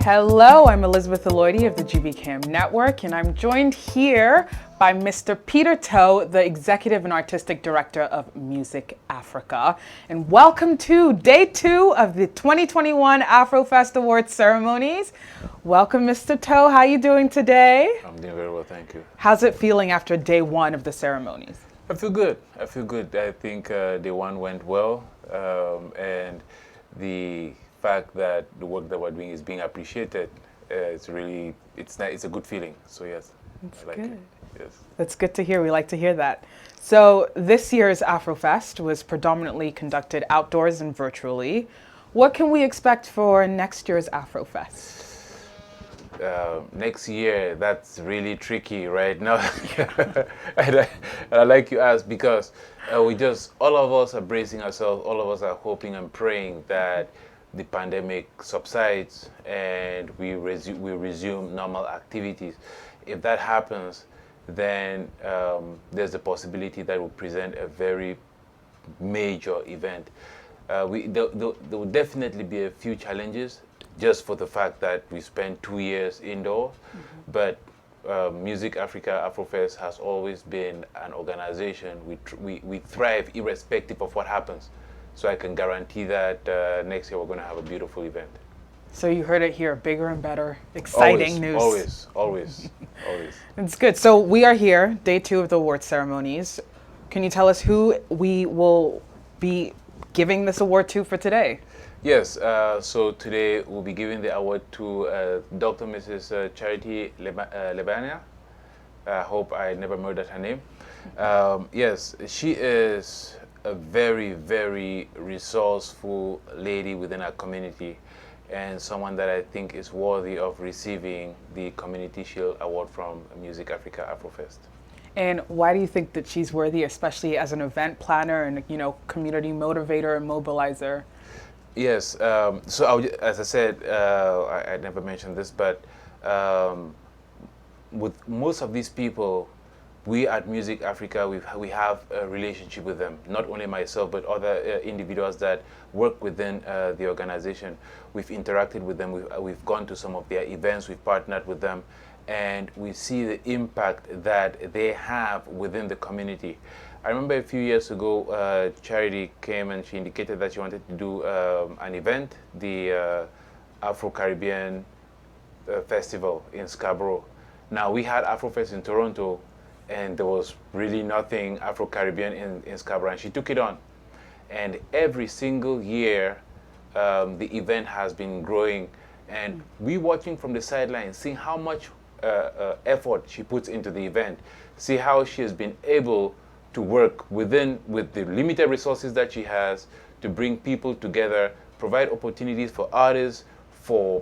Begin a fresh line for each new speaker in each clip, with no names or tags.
Hello, I'm Elizabeth Eloidy of the GBKM Network, and I'm joined here by Mr. Peter Toe, the Executive and Artistic Director of Music Africa. And welcome to Day 2 of the 2021 AFROFEST Awards ceremonies. Welcome, Mr. Toe. How are you doing today?
I'm doing very well, thank you.
How's it feeling after Day 1 of the ceremonies?
I feel good. I think Day 1 went well, and the fact that the work that we're doing is being appreciated, it's a good feeling. So yes,
That's
I like
good.
it. Yes.
That's good to hear. We like to hear that. So this year's AFROFEST was predominantly conducted outdoors and virtually. What can we expect for next year's AFROFEST?
Next year, that's really tricky right now. and I like you asked because all of us are bracing ourselves, all of us are hoping and praying that the pandemic subsides and we resume normal activities. If that happens, then there's a possibility that will present a very major event. There will definitely be a few challenges just for the fact that we spent 2 years indoors, but Music Africa, AFROFEST has always been an organization. We thrive irrespective of what happens. So I can guarantee that next year we're going to have a beautiful event.
So you heard it here, bigger and better, exciting news.
Always.
It's good. So we are here, Day 2 of the award ceremonies. Can you tell us who we will be giving this award to for today?
Yes, so today we'll be giving the award to Dr. Mrs. Charity Lebeanya. I hope I never murdered her name. Yes, she is a very, very resourceful lady within our community and someone that I think is worthy of receiving the Community Shield Award from Music Africa AFROFEST.
And why do you think that she's worthy, especially as an event planner and, community motivator and mobilizer?
Yes, as I said, I never mentioned this, but with most of these people, we at Music Africa, we have a relationship with them. Not only myself, but other individuals that work within the organization. We've interacted with them. We've gone to some of their events. We've partnered with them, and we see the impact that they have within the community. I remember a few years ago, Charity came and she indicated that she wanted to do an event, the Afrocaribbean festival in Scarborough. Now, we had AFROFEST in Toronto, and there was really nothing Afro-Caribbean in Scarborough, and she took it on. And every single year, the event has been growing, and we watching from the sidelines, seeing how much effort she puts into the event, see how she has been able to work with the limited resources that she has to bring people together, provide opportunities for artists, for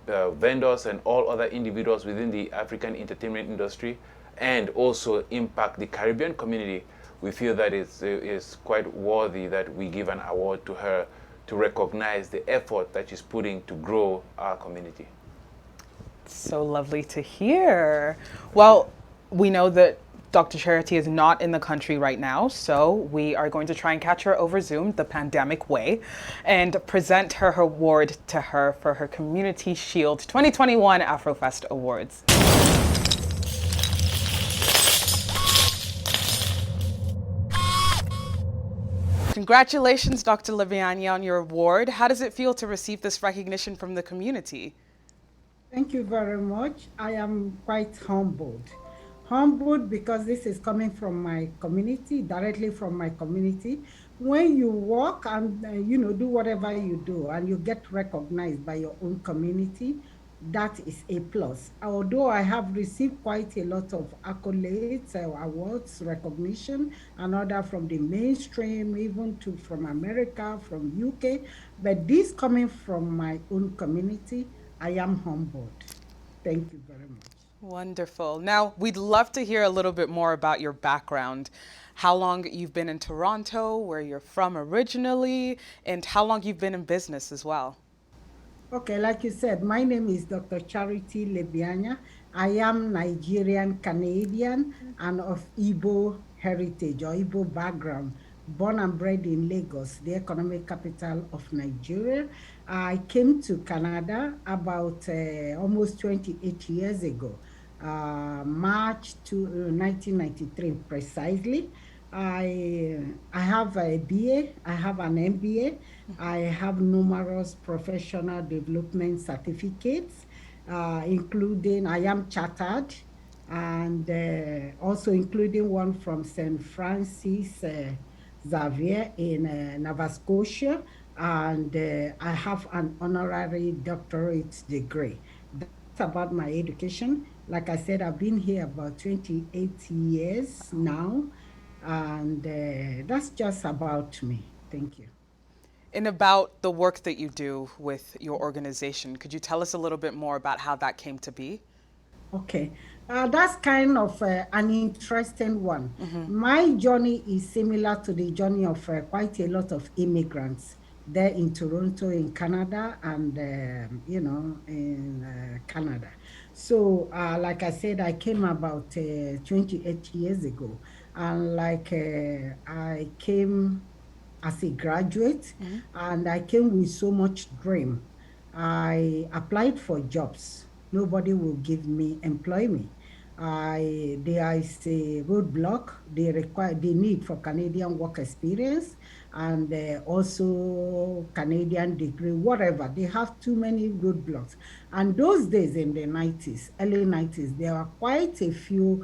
vendors and all other individuals within the African entertainment industry, and also impact the Caribbean community. We feel that it's quite worthy that we give an award to her to recognize the effort that she's putting to grow our community.
So lovely to hear. Well, we know that Dr. Charity is not in the country right now, so we are going to try and catch her over Zoom the pandemic way and present her award to her for her Community Shield 2021 AFROFEST Awards. Congratulations, Dr. Lebeanya, on your award. How does it feel to receive this recognition from the community?
Thank you very much. I am quite humbled. Humbled because this is coming from my community, directly from my community. When you work and do whatever you do and you get recognized by your own community, that is a plus. Although I have received quite a lot of accolades, awards, recognition, and other from the mainstream, even from America, from UK, but this coming from my own community, I am humbled. Thank you very much.
Wonderful. Now, we'd love to hear a little bit more about your background. How long you've been in Toronto, where you're from originally, and how long you've been in business as well.
Okay, like you said, my name is Dr. Charity Lebeanya. I am Nigerian Canadian and of Igbo heritage or Igbo background. born and bred in Lagos, the economic capital of Nigeria. I came to Canada about almost 28 years ago, March 1993 precisely. I have a BA, I have an MBA, I have numerous professional development certificates, including I am chartered, and also including one from St. Francis Xavier in Nova Scotia, and I have an honorary doctorate degree. That's about my education. Like I said, I've been here about 28 years now, and that's just about me. Thank you.
And about the work that you do with your organization, could you tell us a little bit more about how that came to be?
Okay, that's kind of an interesting one. My journey is similar to the journey of quite a lot of immigrants there in Toronto, in Canada, and in Canada. So, like I said, I came about 28 years ago, and I came as a graduate, and I came with so much dream. I applied for jobs. Nobody will give me employment. There is a roadblock. They need for Canadian work experience, and also Canadian degree, whatever. They have too many roadblocks. And those days in the 90s, early 90s, there were quite a few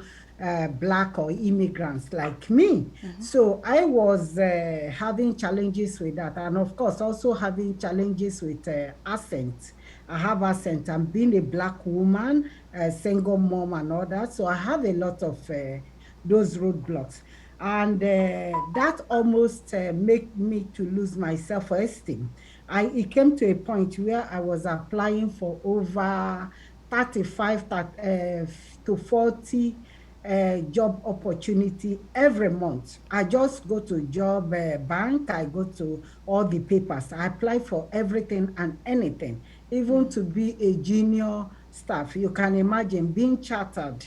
Black or immigrants like me. So I was having challenges with that. And of course, also having challenges with accent. I have accent. I'm being a Black woman, a single mom and all that. So I have a lot of those roadblocks. And that almost made me to lose my self-esteem. It came to a point where I was applying for over 35 to 40 job opportunity every month. I just go to job bank, I go to all the papers, I apply for everything and anything, even to be a junior staff. You can imagine being chartered,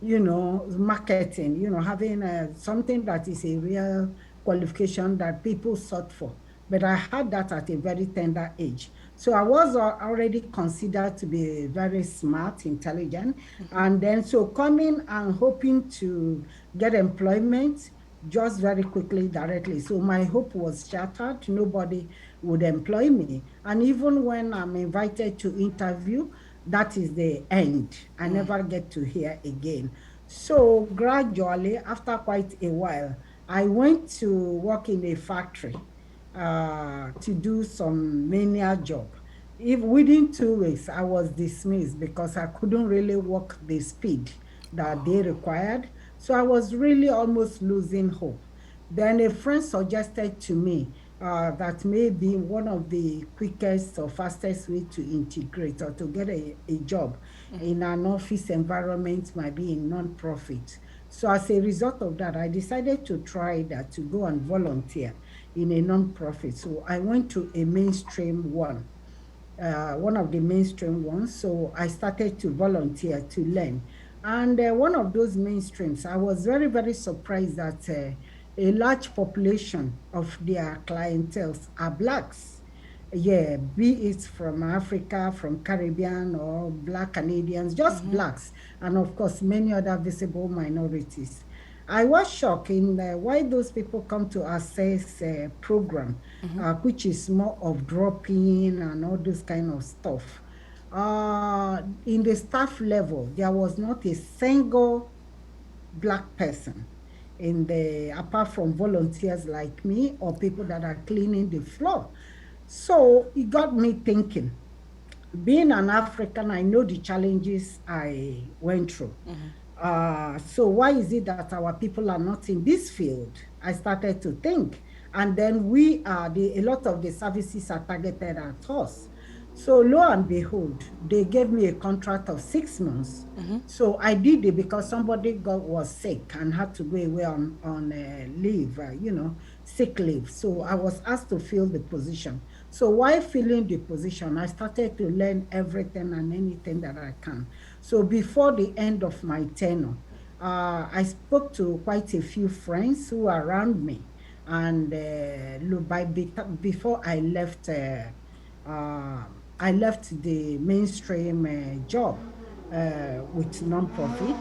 marketing, having something that is a real qualification that people sought for. But I had that at a very tender age. So I was already considered to be very smart, intelligent. And then so coming and hoping to get employment just very quickly, directly. So my hope was shattered. Nobody would employ me. And even when I'm invited to interview, that is the end. I never get to hear again. So gradually, after quite a while, I went to work in a factory to do some menial job. If within 2 weeks, I was dismissed because I couldn't really work the speed that they required. So I was really almost losing hope. Then a friend suggested to me that maybe one of the quickest or fastest way to integrate or to get a job in an office environment might be in non-profit. So as a result of that, I decided to try that, to go and volunteer in a non-profit. So I went to a mainstream one of the mainstream ones. So I started to volunteer to learn. And one of those mainstreams, I was very, very surprised that a large population of their clientels are Blacks. Yeah, be it from Africa, from Caribbean, or Black Canadians, just Blacks, and of course, many other visible minorities. I was shocked in why those people come to access program, which is more of dropping and all this kind of stuff. In the staff level, there was not a single Black person apart from volunteers like me or people that are cleaning the floor. So it got me thinking. Being an African, I know the challenges I went through. So why is it that our people are not in this field? I started to think. And then a lot of the services are targeted at us. So lo and behold, they gave me a contract of 6 months. So I did it because was sick and had to go away on leave, sick leave. So I was asked to fill the position. So while filling the position, I started to learn everything and anything that I can. So before the end of my tenure, I spoke to quite a few friends who are around me. And before I left the mainstream job with nonprofit.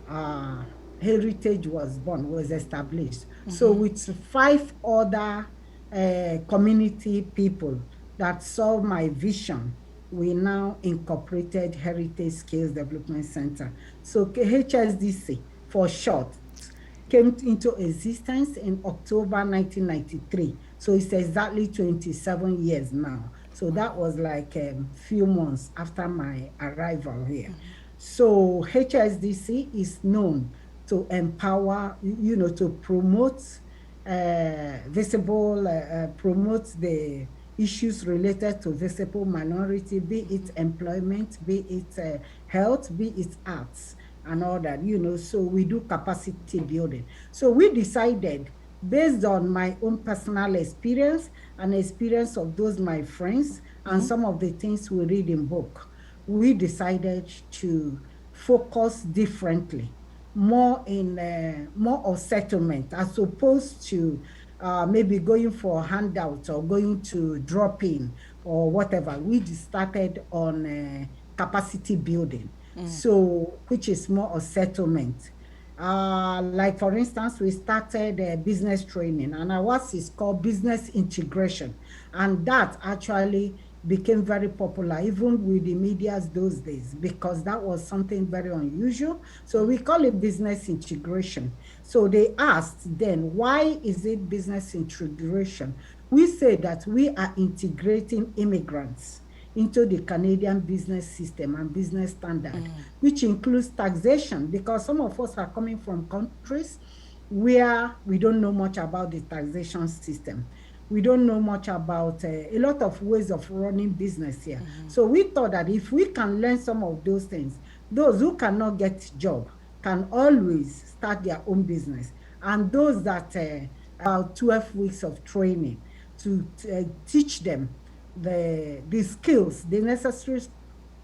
Uh, Heritage was established. So with five other community people that saw my vision, we now incorporated Heritage Skills Development Center. So HSDC for short came into existence in October 1993. So it's exactly 27 years now. So that was like a few months after my arrival here. So HSDC is known to empower, to promote promote the issues related to visible minority, be it employment, be it health, be it arts and all that, so we do capacity building. So we decided, based on my own personal experience and experience of those my friends and some of the things we read in book, we decided to focus differently, more of settlement, as opposed to maybe going for handouts or going to drop in or whatever. We just started on capacity building, so which is more of settlement. Like for instance, we started business training, and ours is called business integration, and that actually became very popular even with the medias those days, because that was something very unusual. So we call it business integration. So they asked then, why is it business integration? We say that we are integrating immigrants into the Canadian business system and business standard, which includes taxation, because some of us are coming from countries where we don't know much about the taxation system. We don't know much about a lot of ways of running business here. So we thought that if we can learn some of those things, those who cannot get job can always start their own business. And those that about 12 weeks of training to teach them the skills, the necessary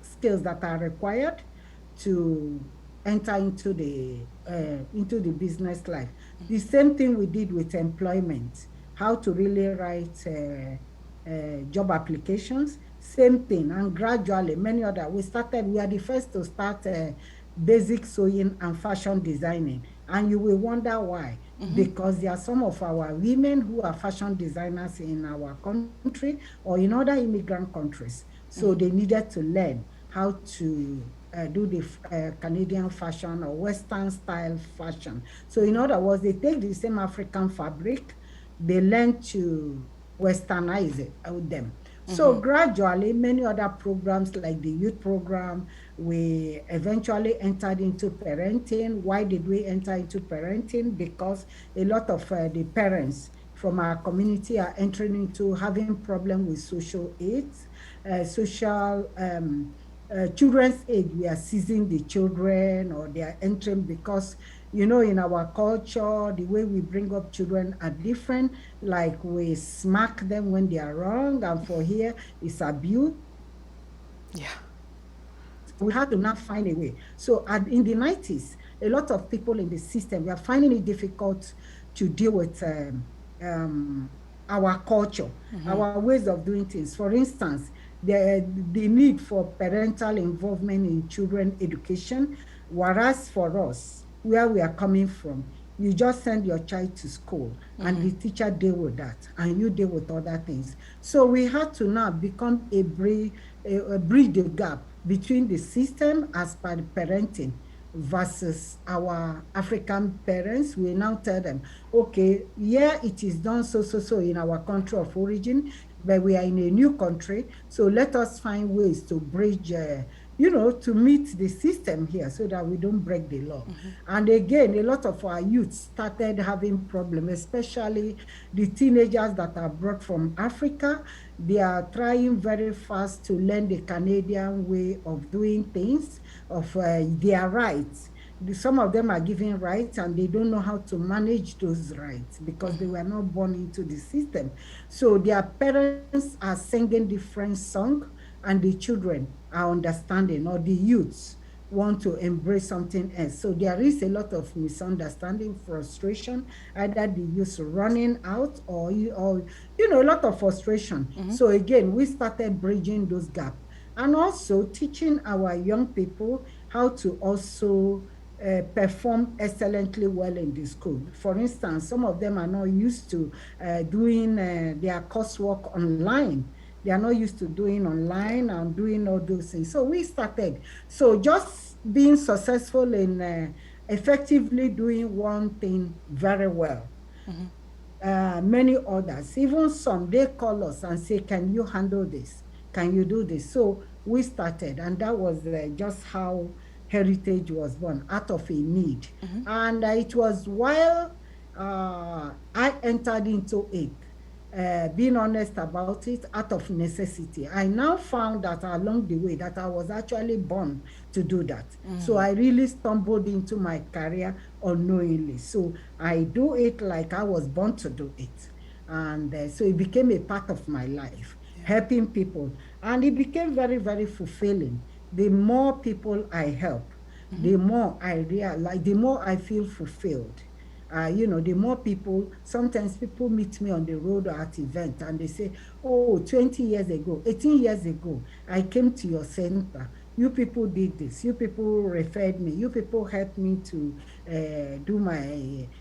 skills that are required to enter into the business life. The same thing we did with employment, how to really write job applications, same thing. And gradually, many other, we are the first to start basic sewing and fashion designing. And you will wonder why. Because there are some of our women who are fashion designers in our country or in other immigrant countries. So they needed to learn how to do the Canadian fashion or Western style fashion. So in other words, they take the same African fabric, they learn to westernize it with them. So gradually, many other programs like the youth program, we eventually entered into parenting. Why did we enter into parenting? Because a lot of the parents from our community are entering into having problem with social aids, children's aid. We are seizing the children, or they are entering because, in our culture, the way we bring up children are different. Like we smack them when they are wrong, and for here, it's abuse.
Yeah.
We had to now find a way. So in the 90s, a lot of people in the system, we are finding it difficult to deal with our culture, our ways of doing things. For instance, the need for parental involvement in children education, whereas for us, where we are coming from, you just send your child to school and the teacher deal with that, and you deal with other things. So we had to now become bridge the gap between the system as per the parenting versus our African parents. We now tell them, okay, yeah, it is done so in our country of origin, but we are in a new country, so let us find ways to bridge, to meet the system here so that we don't break the law. And again, a lot of our youth started having problems, especially the teenagers that are brought from Africa. They are trying very fast to learn the Canadian way of doing things, of their rights. Some of them are given rights and they don't know how to manage those rights because they were not born into the system. So their parents are singing different songs and the children are understanding, or the youths want to embrace something else. So there is a lot of misunderstanding, frustration, either the youth running out or a lot of frustration. So again, we started bridging those gaps and also teaching our young people how to also perform excellently well in the school. For instance, some of them are not used to doing their coursework online. They are not used to doing online and doing all those things. So we started. So just being successful in effectively doing one thing very well. Many others, even some, they call us and say, can you handle this? Can you do this? So we started, and that was just how Heritage was born, out of a need. And it was while I entered into it, being honest about it, out of necessity. I now found that along the way that I was actually born to do that. So I really stumbled into my career unknowingly. So I do it like I was born to do it. And so it became a part of my life, helping people. And it became very, very fulfilling. The more people I help, the more I realize, the more I feel fulfilled. The more people, sometimes people meet me on the road or at event and they say, oh, 20 years ago, 18 years ago, I came to your center. You people did this. You people referred me. You people helped me to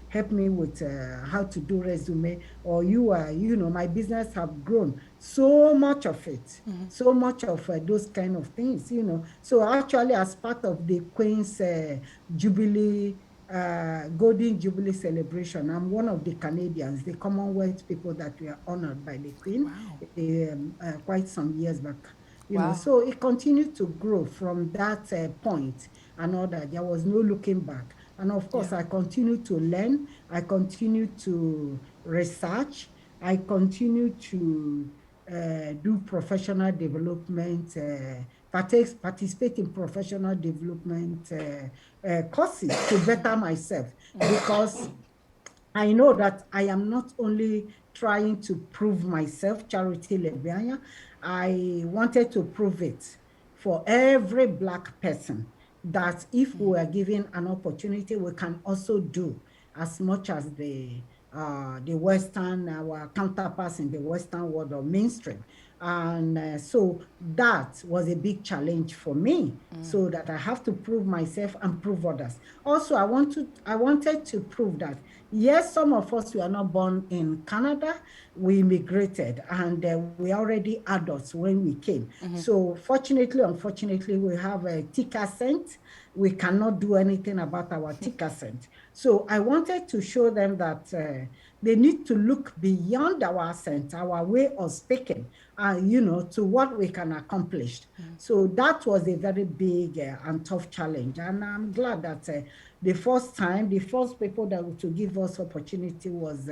help me with how to do resume. Or my business have grown. So much of it, so much of those kind of things, So actually, as part of the Queen's Jubilee, Golden Jubilee celebration, I'm one of the Canadians, the Commonwealth people that were honored by the Queen quite some years back. So it continued to grow from that point and all that. There was no looking back. And of course, I continued to learn. I continued to research. I continued to do professional development, participate in professional development courses to better myself, because I know that I am not only trying to prove myself, Charity Lebeanya, I wanted to prove it for every Black person that if we are given an opportunity, we can also do as much as the Western, our counterparts in the Western world or mainstream. And so that was a big challenge for me, so that I have to prove myself and prove others. Also, I wanted to prove that, yes, some of us were not born in Canada, we immigrated, and we are already adults when we came. So fortunately, unfortunately, we have a thick accent. We cannot do anything about our thick accent. So I wanted to show them that they need to look beyond our accent, our way of speaking, to what we can accomplish. So that was a very big and tough challenge. And I'm glad that the first people that to give us opportunity was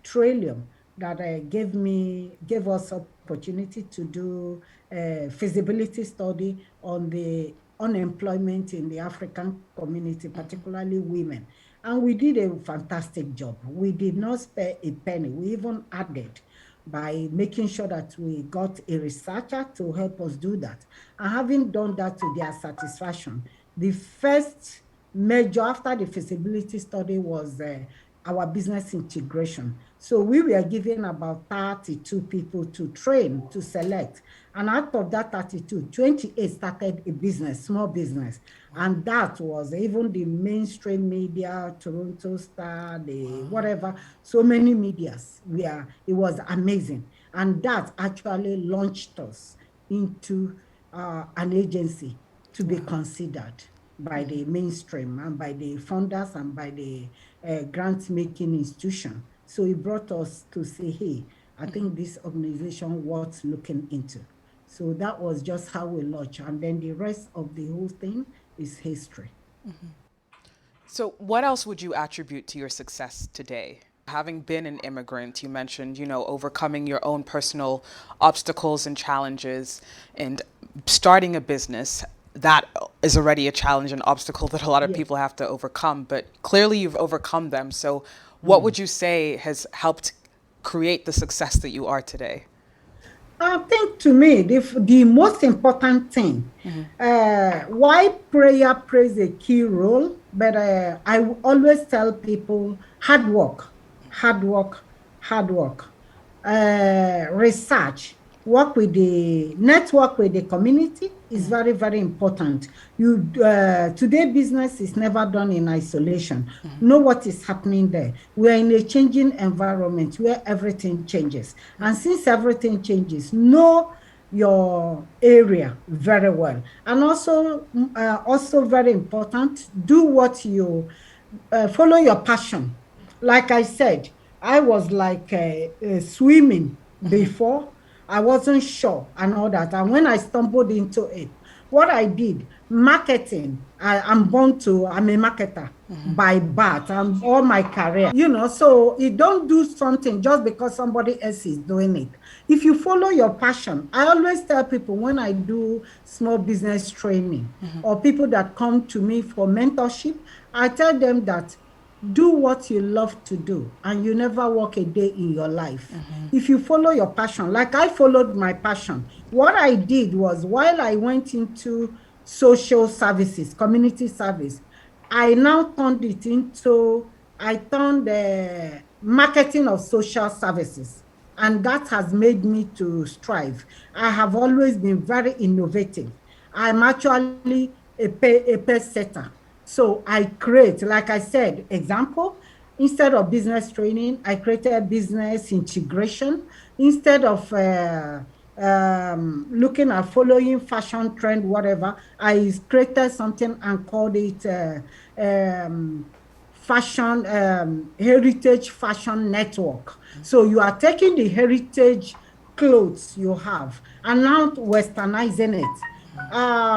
Trillium, that gave us opportunity to do a feasibility study on the unemployment in the African community, particularly women. And we did a fantastic job. We did not spare a penny. We even added by making sure that we got a researcher to help us do that. And having done that to their satisfaction, the first measure after the feasibility study was our business integration. So we were given about 32 people to train, to select. And out of that 32, 28 started a business, small business. And that was even the mainstream media, Toronto Star, whatever, so many medias. It was amazing. And that actually launched us into an agency to be considered by the mainstream and by the funders and by the grant-making institution. So it brought us to say, hey, I think this organization worth looking into. So that was just how we launched. And then the rest of the whole thing is history.
So what else would you attribute to your success today? Having been an immigrant, you mentioned, overcoming your own personal obstacles and challenges and starting a business. That is already a challenge, an obstacle that a lot of people have to overcome, but clearly you've overcome them. So what would you say has helped create the success that you are today?
I think to me, the most important thing, why prayer plays a key role, but I will always tell people hard work, hard work, hard work, research, work with the network with the community is very, very important. Today business is never done in isolation. Know what is happening there. We're in a changing environment where everything changes. And since everything changes, know your area very well. And also very important, do what you follow your passion. Like I said, I was like swimming before. I wasn't sure and all that. And when I stumbled into it, what I did, marketing, I'm a marketer by birth and all my career, so you don't do something just because somebody else is doing it. If you follow your passion, I always tell people when I do small business training or people that come to me for mentorship, I tell them that do what you love to do and you never work a day in your life. If you follow your passion, like I followed my passion, what I did was while I went into social services, community service, I now turned it into, I turned the marketing of social services. And that has made me to strive. I have always been very innovative. I'm actually a pace setter. So I create, like I said, example, instead of business training, I created business integration. Instead of looking at following fashion trend, whatever, I created something and called it fashion, heritage fashion network. So you are taking the heritage clothes you have and now westernizing it.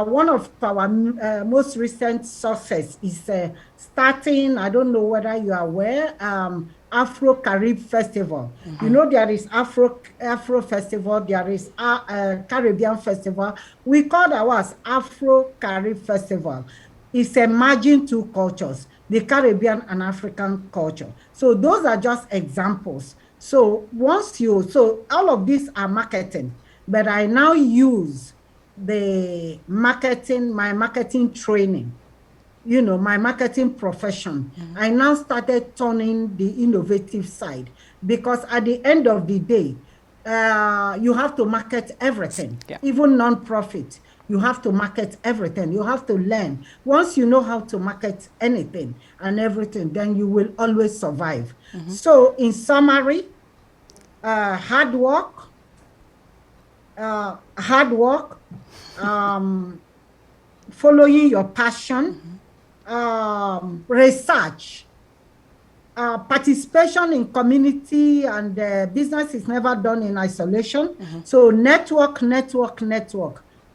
One of our most recent success is starting, I don't know whether you are aware, Afro-Caribbean Festival. You know, there is Afro Festival, there is Caribbean Festival. We call ours Afro-Caribbean Festival. It's a merging two cultures, the Caribbean and African culture. So those are just examples. So all of these are marketing, but I now use my marketing training, my marketing profession. I now started turning the innovative side because at the end of the day, you have to market everything, even non-profit. You have to market everything. You have to learn. Once you know how to market anything and everything, then you will always survive. So in summary, hard work, following your passion, research, participation in community, and business is never done in isolation. So network.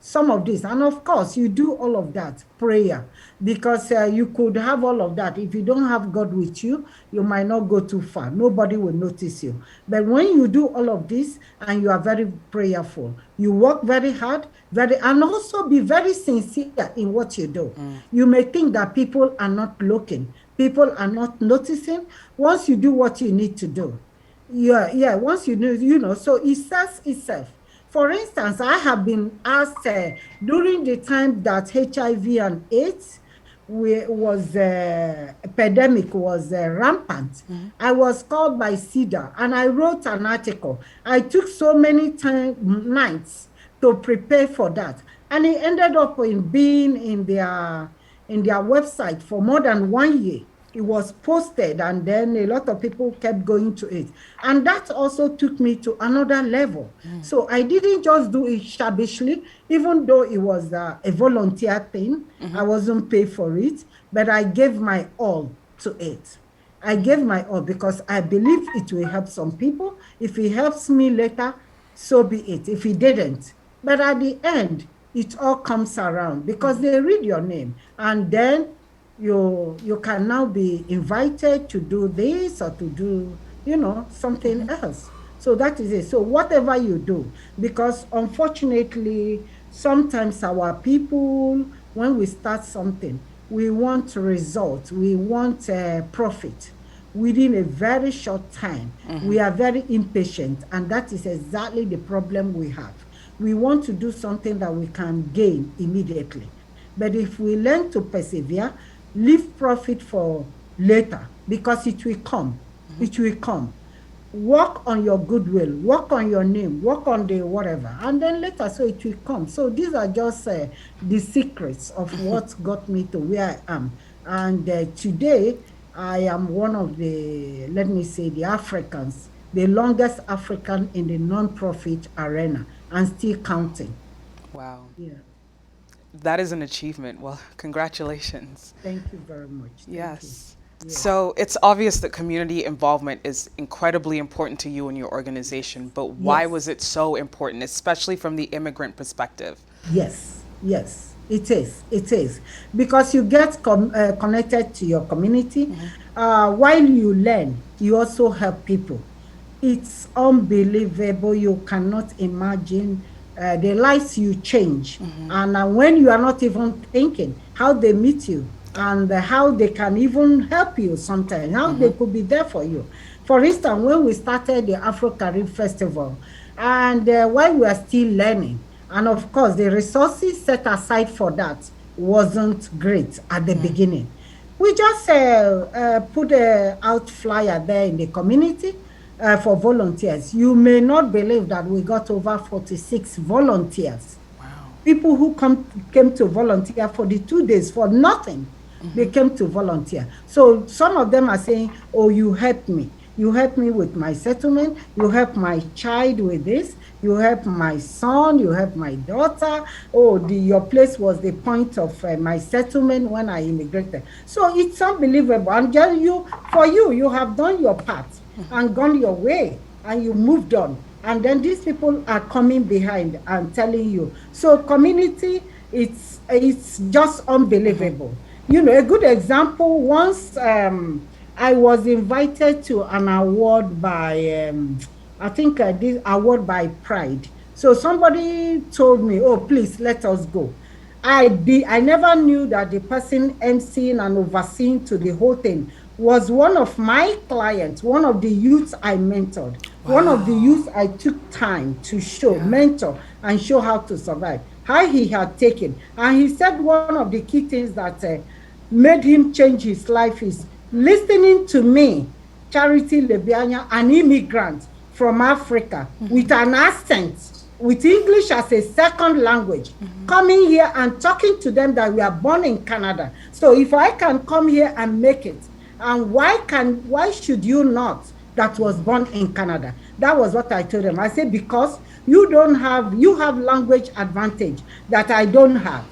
Some of this, and of course you do all of that, prayer, because you could have all of that. If you don't have God with you, you might not go too far. Nobody will notice you. But when you do all of this and you are very prayerful, you work very hard, and also be very sincere in what you do. You may think that people are not looking, people are not noticing. Once you do what you need to do, once you know, so it sells itself. For instance, I have been asked during the time that HIV and AIDS was epidemic, was rampant. I was called by CEDA and I wrote an article. I took so many nights to prepare for that, and it ended up in being in their website for more than 1 year. It was posted, and then a lot of people kept going to it. And that also took me to another level. So I didn't just do it shabbishly, even though it was a volunteer thing. I wasn't paid for it, but I gave my all to it. I gave my all because I believe it will help some people. If it helps me later, so be it. If it didn't. But at the end, it all comes around because they read your name, and then you can now be invited to do this or to do, something else. So that is it. So whatever you do, because unfortunately, sometimes our people, when we start something, we want results, we want profit. within a very short time. We are very impatient, and that is exactly the problem we have. We want to do something that we can gain immediately. But if we learn to persevere, leave profit for later, because it will come. It will come. Work on your goodwill, work on your name, work on the whatever, and then later, so it will come. So these are just the secrets of what got me to where I am. And today, I am one of the, let me say, the Africans, the longest African in the non-profit arena, and still counting.
Wow.
Yeah.
That is an achievement. Well, congratulations.
Thank you very much. Thank
Yes.
you. Yeah.
So it's obvious that community involvement is incredibly important to you and your organization, but why
Yes.
was it so important, especially from the immigrant perspective?
Yes, yes, it is. It is. Because you get connected to your community. While you learn, you also help people. It's unbelievable. You cannot imagine the lives you change. And when you are not even thinking, how they meet you, and how they can even help you sometimes, how they could be there for you. For instance, when we started the Afro-Caribbean Festival, and while we are still learning, and of course, the resources set aside for that wasn't great at the beginning. We just put a out flyer there in the community for volunteers. You may not believe that we got over 46 volunteers.
Wow.
People who came to volunteer for the 2 days for nothing. They came to volunteer. So some of them are saying, oh, you helped me. You helped me with my settlement. You helped my child with this. You helped my son. You helped my daughter. Oh, your place was the point of my settlement when I immigrated. So it's unbelievable. And for you have done your part and gone your way, and you moved on. And then these people are coming behind and telling you. So community, it's just unbelievable. You know, a good example, once I was invited to an award by, I think this award by Pride. So somebody told me, oh, please, let us go. I never knew that the person emceeing and overseeing to the whole thing was one of my clients, one of the youths I mentored, one of the youths I took time to show, mentor, and show how to survive, how he had taken. And he said one of the key things that made him change his life is listening to me, Charity Lebeanya, an immigrant from Africa, with an accent, with English as a second language, coming here and talking to them that we are born in Canada. So if I can come here and make it, and why should you not, that was born in Canada? That was what I told them. I said, because you have language advantage that I don't have.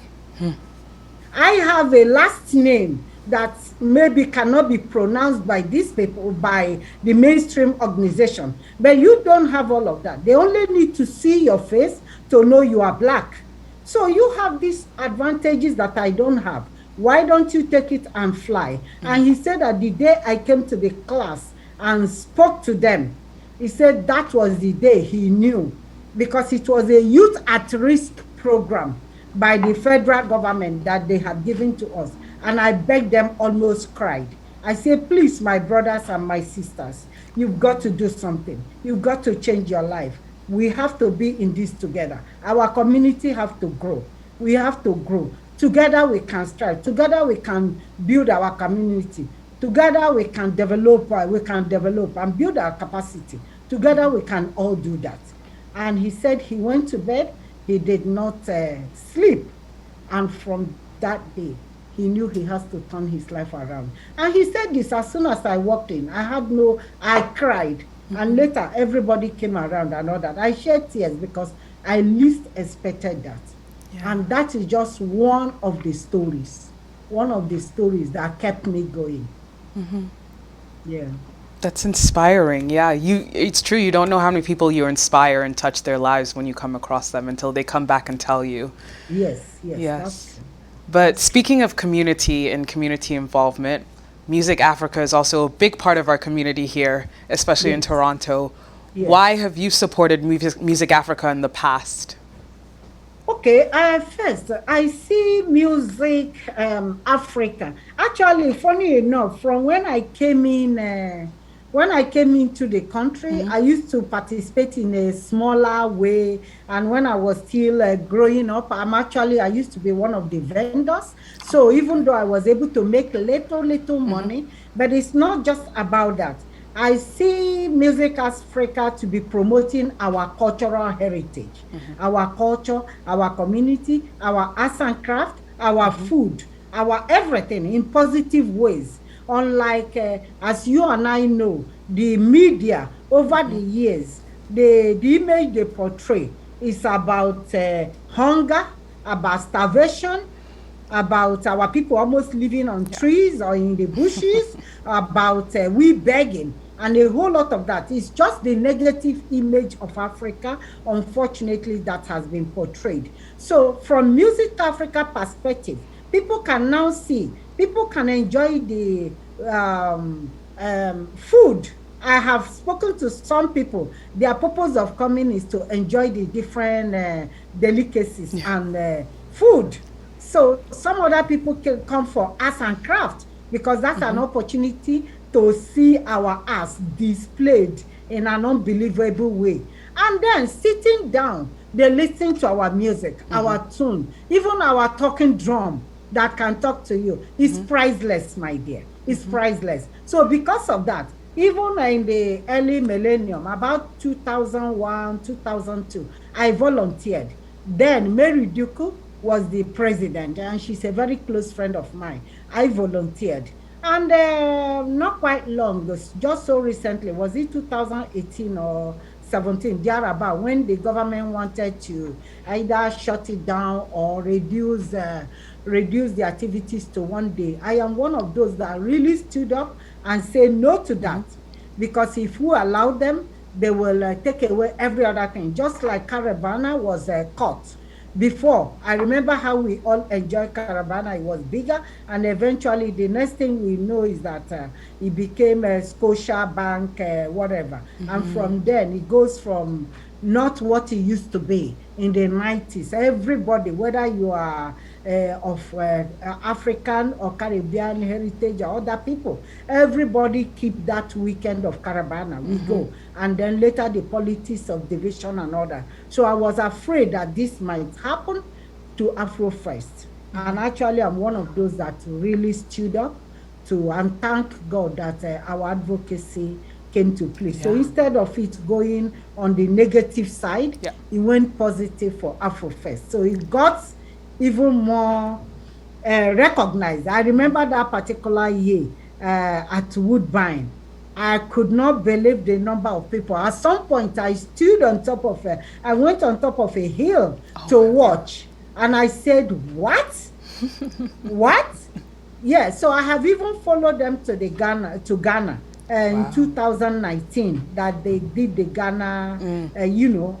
I have a last name that maybe cannot be pronounced by these people, by the mainstream organization. But you don't have all of that. They only need to see your face to know you are Black. So you have these advantages that I don't have. Why don't you take it and fly? And he said that the day I came to the class and spoke to them, he said that was the day he knew, because it was a youth at risk program by the federal government that they had given to us. And I begged them, almost cried. I said, please, my brothers and my sisters, you've got to do something. You've got to change your life. We have to be in this together. Our community have to grow. We have to grow. Together we can strive. Together we can build our community. Together we can develop and build our capacity. Together we can all do that. And he said he went to bed. He did not sleep. And from that day, he knew he has to turn his life around. And he said this, as soon as I walked in, I cried. And later, everybody came around and all that. I shed tears because I least expected that. Yeah. And that is just one of the stories that kept me going. Yeah.
That's inspiring. Yeah, it's true. You don't know how many people you inspire and touch their lives when you come across them until they come back and tell you.
Yes.
But speaking of community and community involvement, Music Africa is also a big part of our community here, especially in Toronto. Yes. Why have you supported Music Africa in the past?
Okay, first, I see music Africa. Actually, funny enough, from when I came into the country, I used to participate in a smaller way. And when I was still growing up, I used to be one of the vendors. So even though I was able to make little money, but it's not just about that. I see Music Africa to be promoting our cultural heritage, our culture, our community, our arts and craft, our food, our everything in positive ways. Unlike, as you and I know, the media over the years, the image they portray is about hunger, about starvation, about our people almost living on trees or in the bushes, about we begging, and a whole lot of that. It's just the negative image of Africa, unfortunately, that has been portrayed. So, from Music Africa perspective, people can now see, people can enjoy the food. I have spoken to some people. Their purpose of coming is to enjoy the different delicacies and food. So some other people can come for arts and craft because that's an opportunity to see our arts displayed in an unbelievable way. And then sitting down, they listen to our music, our tune, even our talking drum that can talk to you. It's priceless, my dear. It's priceless. So because of that, even in the early millennium, about 2001, 2002, I volunteered. Then Mary Duku was the president, and she's a very close friend of mine. I volunteered. And not quite long, just so recently, was it 2018 or 17, thereabout, when the government wanted to either shut it down or reduce the activities to one day. I am one of those that really stood up and say no to that, because if we allow them, they will take away every other thing, just like Caravana was caught. Before, I remember how we all enjoyed Caravana. It was bigger, and eventually the next thing we know is that it became a Scotia Bank, whatever. And from then, it goes from not what it used to be in the 90s. Everybody, whether you are of African or Caribbean heritage or other people, everybody keep that weekend of Caravana. We go. And then later the politics of division and order. So I was afraid that this might happen to AFROFEST. And actually, I'm one of those that really stood up to and thank God that our advocacy came to play. So instead of it going on the negative side, it went positive for AFROFEST. So it got even more recognized. I remember that particular year at Woodbine. I could not believe the number of people. At some point, I stood on top of I went on top of a hill to watch. And I said, what? What? Yeah, so I have even followed them to Ghana in 2019, that they did the Ghana,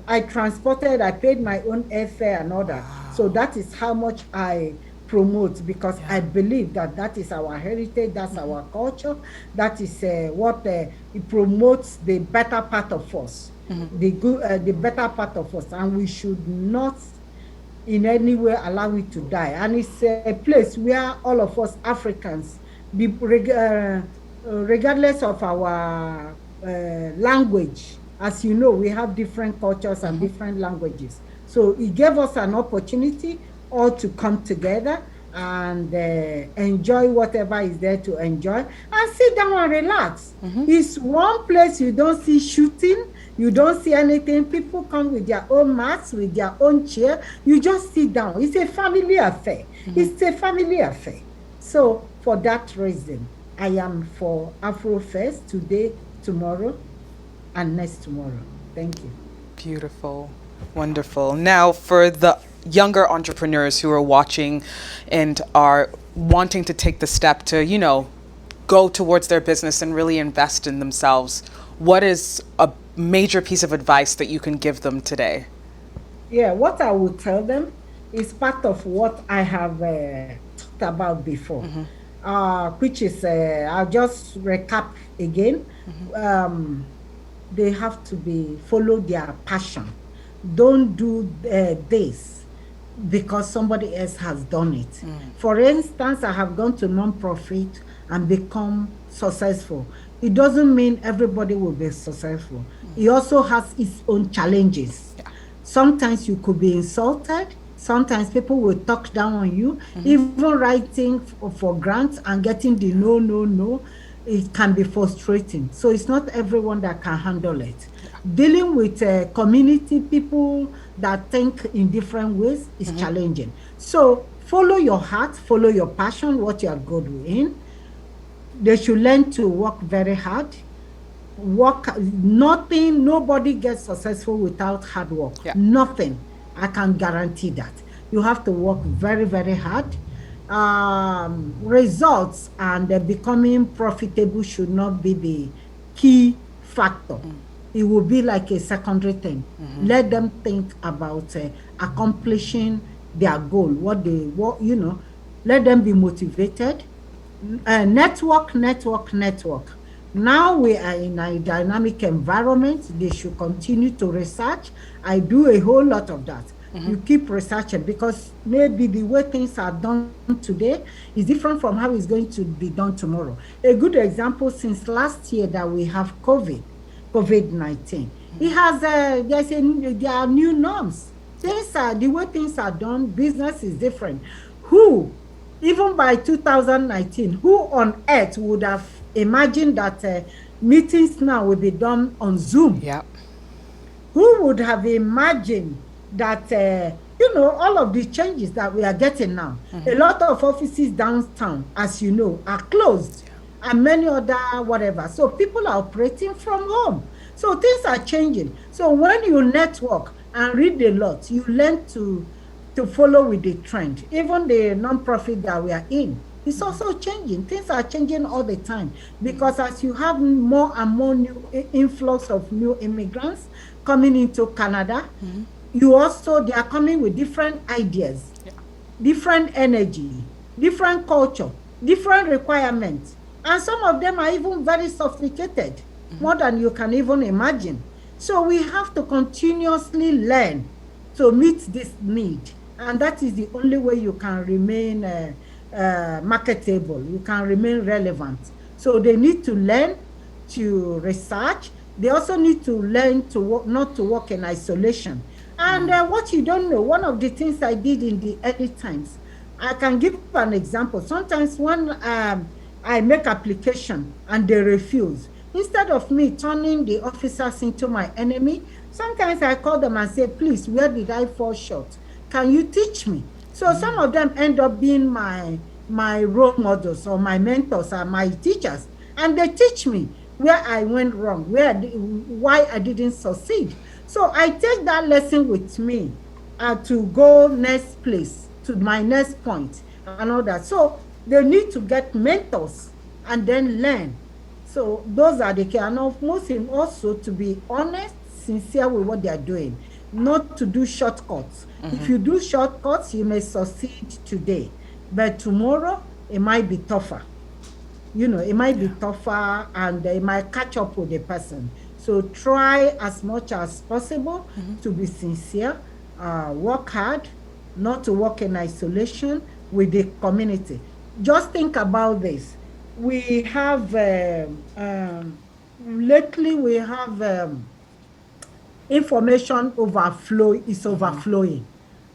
I transported, I paid my own airfare and all that. So that is how much I promote, because I believe that that is our heritage, that's our culture, that is what it promotes the better part of us, the better part of us, and we should not in any way allow it to die. And it's a place where all of us Africans, regardless of our language, as you know, we have different cultures and different languages. So it gave us an opportunity all to come together and enjoy whatever is there to enjoy and sit down and relax. It's one place you don't see shooting, you don't see anything. People come with their own mats, with their own chair. You just sit down. It's a family affair. It's a family affair. So for that reason, I am for AFROFEST today, tomorrow, and next tomorrow. Thank you.
Beautiful. Wonderful. Now, for the younger entrepreneurs who are watching and are wanting to take the step to, go towards their business and really invest in themselves, what is a major piece of advice that you can give them today?
Yeah, what I will tell them is part of what I have talked about before, which is, I'll just recap again. They have to follow their passion. Don't do this because somebody else has done it. For instance, I have gone to non-profit and become successful. It doesn't mean everybody will be successful. It also has its own challenges. Sometimes you could be insulted. Sometimes people will talk down on you. Even writing for grants and getting the no, no, no, it can be frustrating. So it's not everyone that can handle it. Dealing with community people that think in different ways is challenging. So follow your heart, follow your passion, what you are good in. They should learn to work very hard. Nobody gets successful without hard work. Nothing. I can guarantee that. You have to work very, very hard. Results and becoming profitable should not be the key factor. It will be like a secondary thing. Let them think about accomplishing their goal, let them be motivated. Network. Now we are in a dynamic environment. They should continue to research. I do a whole lot of that. You keep researching, because maybe the way things are done today is different from how it's going to be done tomorrow. A good example, since last year that we have COVID-19, it has there are new norms. The way things are done, business is different. Even by 2019, who on earth would have imagined that meetings now will be done on Zoom? Who would have imagined that all of the changes that we are getting now? A lot of offices downtown, as you know, are closed, and many other whatever. So people are operating from home. So things are changing. So when you network and read a lot, you learn to follow with the trend. Even the non-profit that we are in, it's also changing. Things are changing all the time, because as you have more and more new influx of new immigrants coming into Canada, they are coming with different ideas, different energy, different culture, different requirements. And some of them are even very sophisticated, more than you can even imagine. So we have to continuously learn to meet this need. And that is the only way you can remain marketable, you can remain relevant. So they need to learn to research. They also need to learn to work, not to work in isolation. And what you don't know, one of the things I did in the early times, I can give an example. Sometimes when I make application and they refuse, instead of me turning the officers into my enemy, sometimes I call them and say, please, where did I fall short? Can you teach me? So some of them end up being my role models or my mentors or my teachers. And they teach me where I went wrong, why I didn't succeed. So I take that lesson with me to go next place, to my next point and all that. So they need to get mentors and then learn. So those are the key. And also to be honest, sincere with what they are doing, not to do shortcuts. If you do shortcuts, you may succeed today, but tomorrow it might be tougher. It might be tougher, and it might catch up with the person. So try as much as possible to be sincere, work hard, not to work in isolation with the community. Just think about this. We have, lately we have information is overflowing.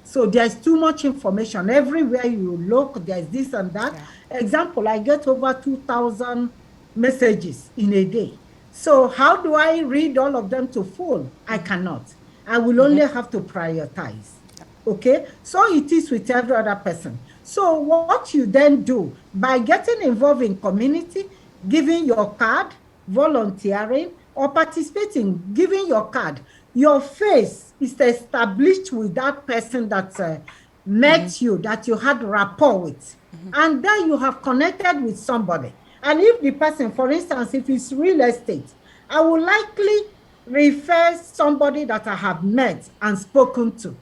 So there's too much information. Everywhere you look, there's this and that. Example, I get over 2,000 messages in a day. So how do I read all of them to full? I cannot. I will only have to prioritize. Okay? So it is with every other person. So what you then do, by getting involved in community, giving your card, volunteering, or participating, giving your card, your face is established with that person that met you, that you had rapport with. And then you have connected with somebody. And if the person, for instance, if it's real estate, I will likely refer somebody that I have met and spoken to.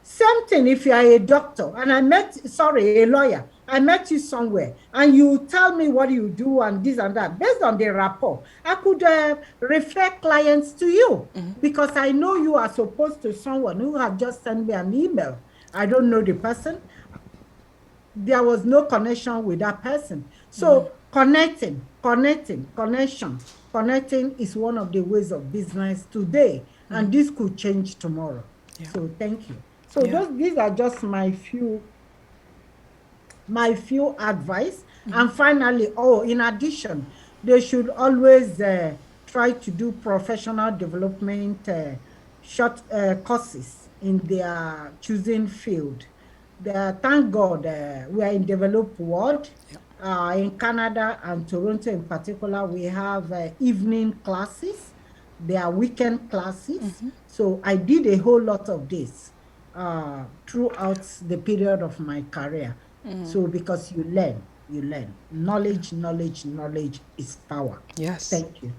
Same thing if you are a doctor and a lawyer, I met you somewhere and you tell me what you do and this and that. Based on the rapport, I could refer clients to you because I know you are supposed to someone who have just sent me an email I don't know the person. There was no connection with that person. So connecting is one of the ways of business today, and this could change tomorrow.
Yeah.
So thank you. So these are just my few advice. And finally, in addition, they should always try to do professional development short courses in their choosing field. Thank God we are in developed world. In Canada and Toronto in particular, we have evening classes. They are weekend classes. So I did a whole lot of this throughout the period of my career. So because you learn. Knowledge is power.
Yes.
Thank you.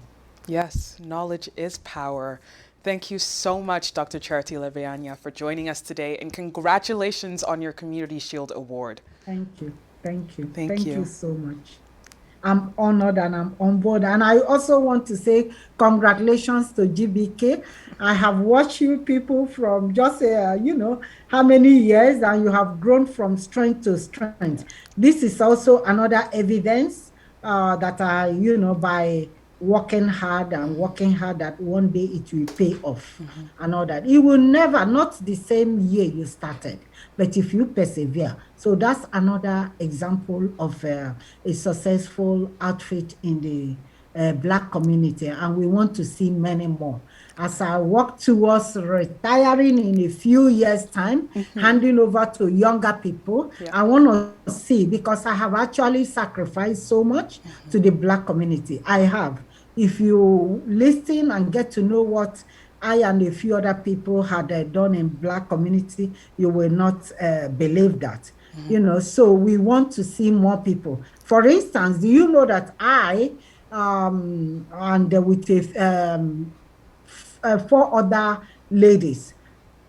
Yes, knowledge is power. Thank you so much, Dr. Charity Lebeanya, for joining us today, and congratulations on your Community Shield Award.
Thank you. Thank you.
Thank you.
You so much. I'm honored and I'm on board. And I also want to say congratulations to GBK. I have watched you people from just, how many years, and you have grown from strength to strength. This is also another evidence that by working hard that one day it will pay off and all that. It will never, not the same year you started, but if you persevere. So that's another example of a successful outfit in the Black community, and we want to see many more. As I work towards retiring in a few years' time, handing over to younger people, I want to see, because I have actually sacrificed so much to the Black community. I have. If you listen and get to know what I and a few other people had done in Black community, you will not believe that. So we want to see more people. For instance, do you know that I, and with 4 other ladies,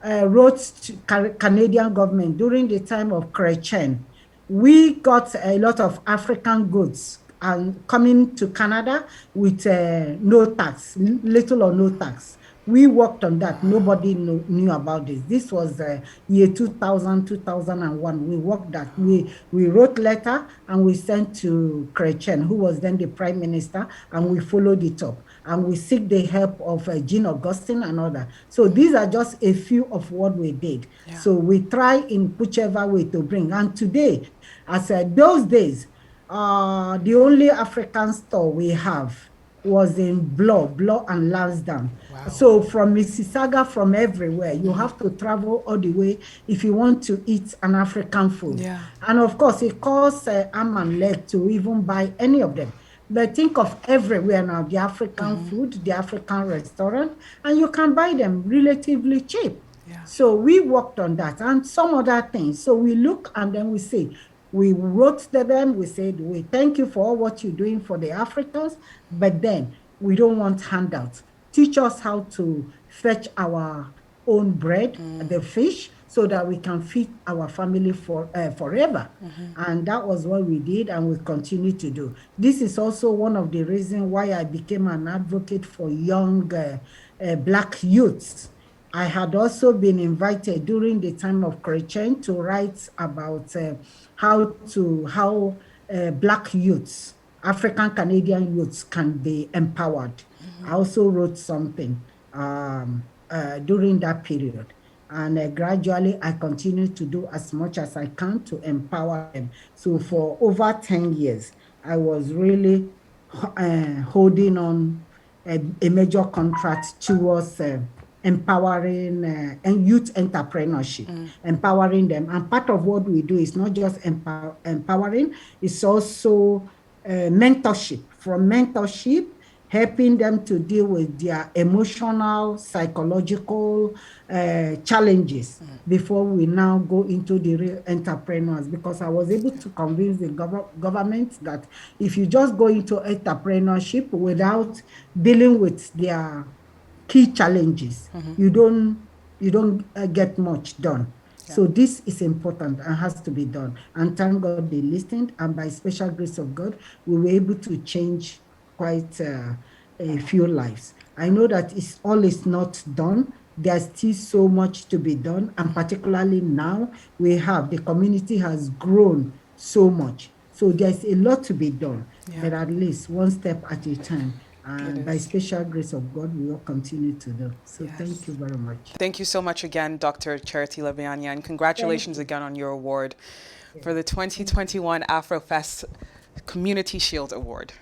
wrote to Canadian government during the time of Chrétien. We got a lot of African goods and coming to Canada with no tax, little or no tax. We worked on that. Nobody knew about this. This was year 2000, 2001. We worked that. We wrote letter and we sent to Chrétien, who was then the prime minister, and we followed it up. And we seek the help of Jean Augustine and others. So these are just a few of what we did. So we try in whichever way to bring. And today, as those days, the only African store we have was in Bloor and Lansdowne. Wow. So from Mississauga, from everywhere, you have to travel all the way if you want to eat an African food. And of course, it costs arm and leg to even buy any of them. But think of everywhere now, the African food, the African restaurant, and you can buy them relatively cheap. So we worked on that and some other things. So we look and then we say, we wrote to them, we said, we thank you for all what you're doing for the Africans, but then we don't want handouts. Teach us how to fetch our own bread, the fish, so that we can feed our family forever. And that was what we did and we continue to do. This is also one of the reasons why I became an advocate for young Black youths. I had also been invited during the time of Chrétien to write about how Black youths, African Canadian youths, can be empowered. I also wrote something during that period. And gradually, I continue to do as much as I can to empower them. So for over 10 years, I was really holding on a major contract towards empowering and youth entrepreneurship, empowering them. And part of what we do is not just empowering, it's also mentorship. From mentorship, helping them to deal with their emotional, psychological challenges before we now go into the real entrepreneurs. Because I was able to convince the government that if you just go into entrepreneurship without dealing with their key challenges, you don't get much done. So this is important and has to be done. And thank God they listened, and by special grace of God, we were able to change quite a few lives. I know that all is not done, there's still so much to be done. And particularly now, the community has grown so much. So there's a lot to be done, but at least one step at a time. And by special grace of God, we will continue to do. So thank you very much.
Thank you so much again, Dr. Charity Lebeanya, and congratulations again on your award for the 2021 AFROFEST Community Shield Award.